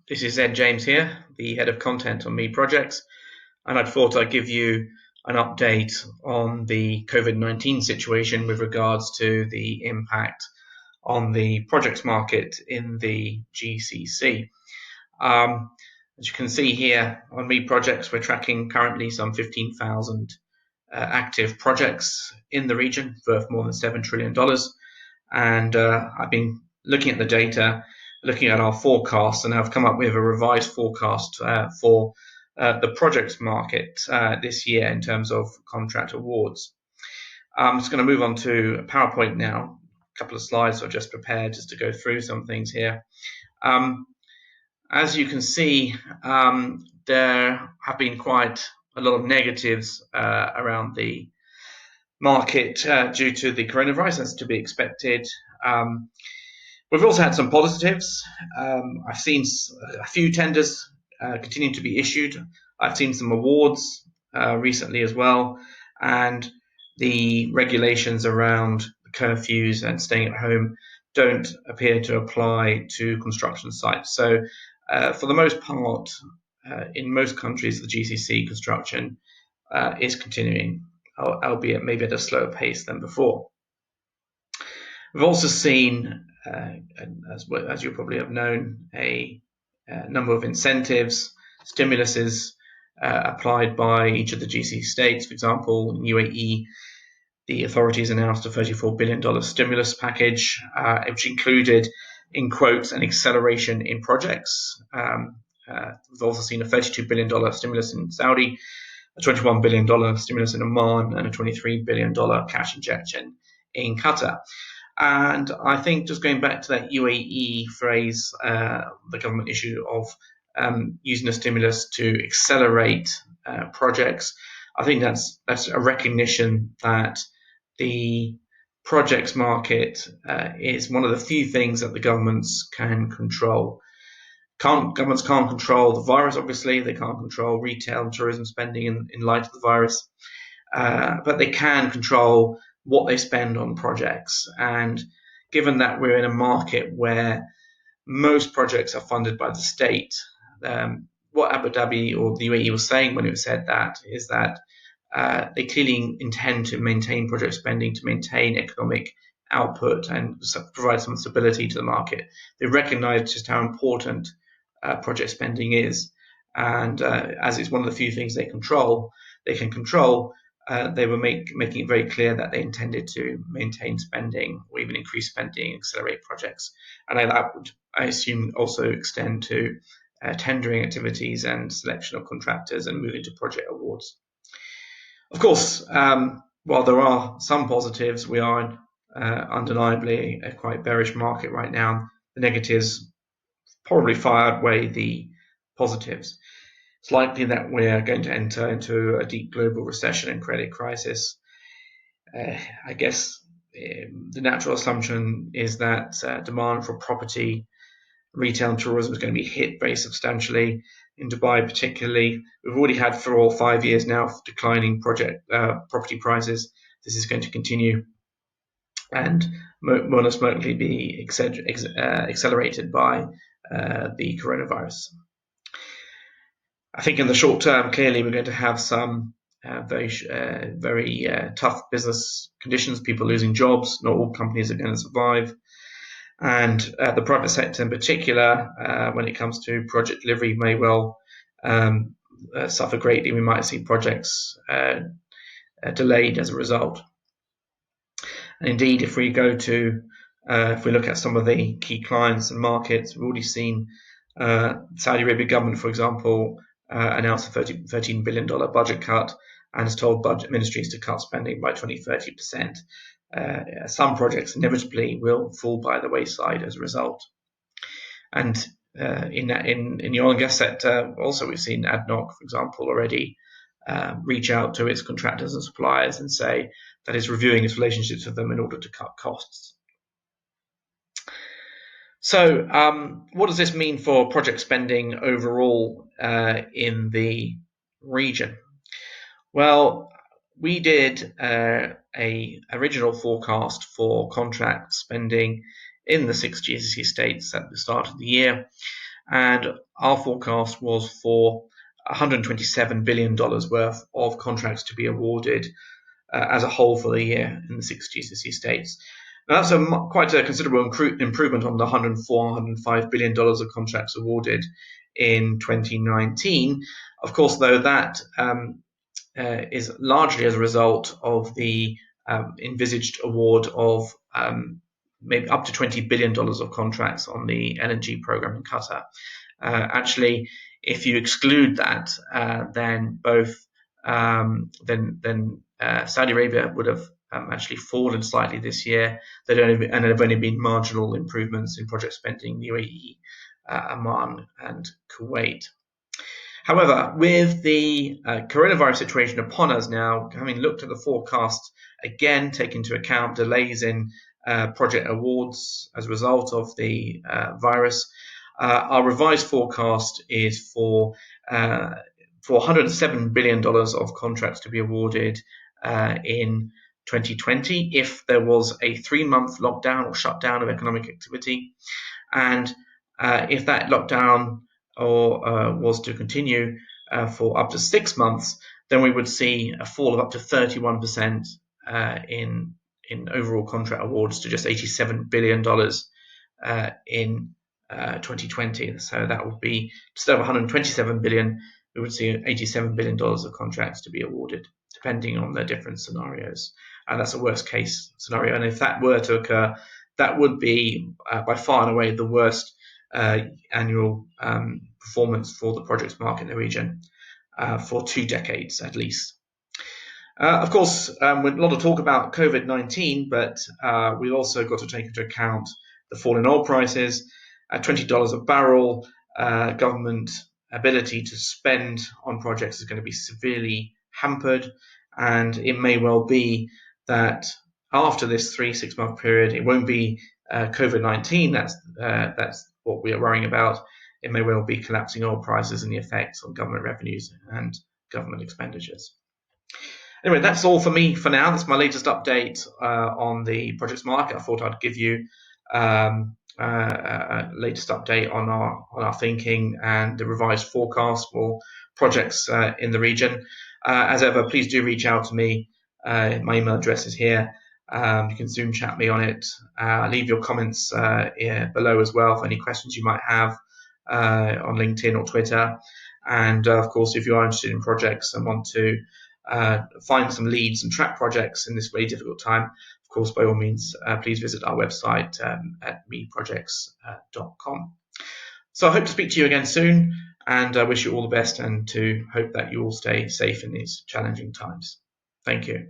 This is Ed James here, the head of content on MEED Projects, and I thought I'd give you an update on the Covid-19 situation with regards to the impact on the projects market in the GCC. As you can see here on MEED Projects, we're tracking currently some 15,000 active projects in the region worth more than $7 trillion. And I've been looking at the data, looking at our forecasts, and I've come up with a revised forecast for the projects market this year in terms of contract awards. I'm just going to move on to a PowerPoint now. A couple of slides I've just prepared just to go through some things here. As you can see, there have been quite a lot of negatives around the market due to the coronavirus, as to be expected. We've also had some positives. I've seen a few tenders continue to be issued. I've seen some awards recently as well, and the regulations around curfews and staying at home don't appear to apply to construction sites. So for the most part, in most countries, the GCC construction is continuing, albeit maybe at a slower pace than before. We've also seen, as you probably have known, a number of incentives, stimuluses applied by each of the GCC states. For example, in UAE, the authorities announced a $34 billion stimulus package, which included, in quotes, an acceleration in projects. We've also seen a $32 billion stimulus in Saudi, a $21 billion stimulus in Oman, and a $23 billion cash injection in Qatar. And I think, just going back to that UAE phrase, the government issue of using the stimulus to accelerate projects, I think that's a recognition that the projects market is one of the few things that the governments can control. Governments can't control the virus, obviously. They can't control retail and tourism spending in light of the virus, but they can control what they spend on projects. And given that we're in a market where most projects are funded by the state, what Abu Dhabi or the UAE was saying when it said that is that they clearly intend to maintain project spending to maintain economic output and provide some stability to the market. They recognize just how important project spending is, and as it's one of the few things they can control, they were making it very clear that they intended to maintain spending or even increase spending, accelerate projects. And that would, I assume, also extend to tendering activities and selection of contractors and moving to project awards. Of course, while there are some positives, we are in undeniably a quite bearish market right now. The negatives probably far outweigh the positives. It's likely that we're going to enter into a deep global recession and credit crisis. I guess the natural assumption is that demand for property, retail and tourism is going to be hit very substantially. In Dubai particularly, we've already had 4 or 5 years now of declining property prices. This is going to continue and most likely be accelerated by the coronavirus. I think in the short term, clearly, we're going to have some very tough business conditions, people losing jobs. Not all companies are going to survive. And the private sector in particular, when it comes to project delivery, may well suffer greatly. We might see projects delayed as a result. And indeed, if we look at some of the key clients and markets, we've already seen Saudi Arabia government, for example, announced a $13 billion budget cut and has told budget ministries to cut spending by 20-30%. Some projects inevitably will fall by the wayside as a result. And in the oil and gas sector, also we've seen ADNOC, for example, already reach out to its contractors and suppliers and say that it's reviewing its relationships with them in order to cut costs. So what does this mean for project spending overall in the region? Well, we did a original forecast for contract spending in the 6 GCC states at the start of the year, and our forecast was for $127 billion worth of contracts to be awarded as a whole for the year in the 6 GCC states. Now that's quite a considerable improvement on the $104-105 billion of contracts awarded in 2019. Of course, though, that is largely as a result of the envisaged award of maybe up to $20 billion of contracts on the LNG program in Qatar. Actually, if you exclude that, then both Saudi Arabia would have actually fallen slightly this year. And there have only been marginal improvements in project spending in UAE, Oman, and Kuwait. However, with the coronavirus situation upon us now, having looked at the forecast again, take into account delays in project awards as a result of the virus, our revised forecast is for $107 billion of contracts to be awarded in 2020 if there was a 3-month lockdown or shutdown of economic activity. And if that lockdown was to continue for up to 6 months, then we would see a fall of up to 31% in overall contract awards to just $87 billion in 2020. So that would be, instead of $127 billion, we would see $87 billion of contracts to be awarded, depending on the different scenarios. And that's a worst case scenario. And if that were to occur, that would be by far and away the worst annual performance for the projects market in the region for 2 decades at least. Of course, with a lot of talk about COVID-19, but we've also got to take into account the fall in oil prices at $20 a barrel. Government ability to spend on projects is going to be severely hampered, and it may well be that after this 3-6 month period, it won't be COVID-19 that's what we are worrying about. It may well be collapsing oil prices and the effects on government revenues and government expenditures. Anyway, that's all for me for now. That's my latest update on the projects market. I thought I'd give you a latest update on our thinking and the revised forecast for projects in the region. As ever, please do reach out to me. My email address is here. You can Zoom chat me on it. Leave your comments below as well for any questions you might have on LinkedIn or Twitter. And of course, if you are interested in projects and want to find some leads and track projects in this very difficult time, of course, by all means, please visit our website at meedprojects.com. So I hope to speak to you again soon, and I wish you all the best and to hope that you all stay safe in these challenging times. Thank you.